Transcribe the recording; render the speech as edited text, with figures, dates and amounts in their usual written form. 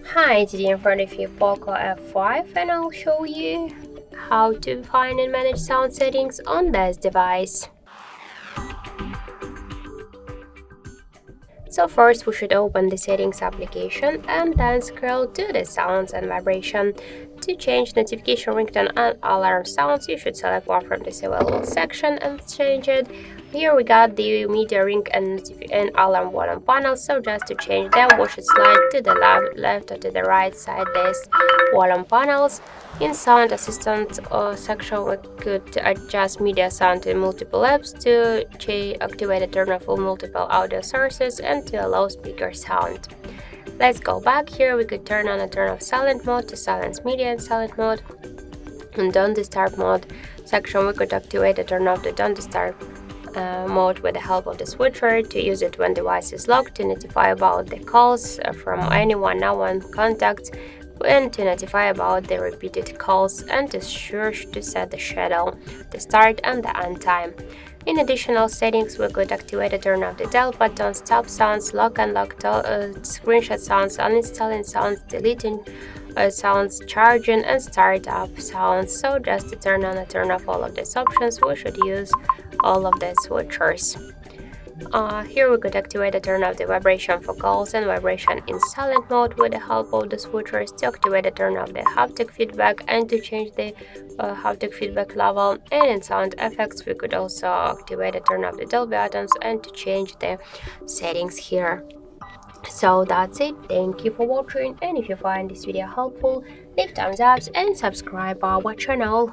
Hi, today in front of you POCO F5 and I'll show you how to find and manage sound settings on this device. So first we should open the settings application and then scroll to the sounds and vibration. To change notification, ringtone and alarm sounds, you should select one from this available section and change it. Here we got the media ring and alarm volume panels, so just to change them we should slide to the left or to the right side these volume panels. In sound assistant section we could adjust media sound in multiple apps to activate and turn off multiple audio sources and to allow speaker sound. Let's go back. Here we could turn on and turn off silent mode to silence media in silent mode. In don't disturb mode section we could activate and turn off the don't disturb mode with the help of the switcher, to use it when device is locked, to notify about the calls from anyone known contacts, and to notify about the repeated calls, and to set the schedule, the start and the end time. In additional settings, we could activate and turn off the dial button, stop sounds, lock and lock, screenshot sounds, uninstalling sounds, deleting sounds, charging and start up sounds. So just to turn on and turn off all of these options, we should use all of the switchers. Here we could activate and turn off the vibration for calls and vibration in silent mode with the help of the switchers, to activate and turn off the haptic feedback and to change the haptic feedback level. And in sound effects we could also activate and turn off the Dolby buttons and to change the settings here. So that's it. Thank you for watching, and if you find this video helpful, leave thumbs up and subscribe our channel.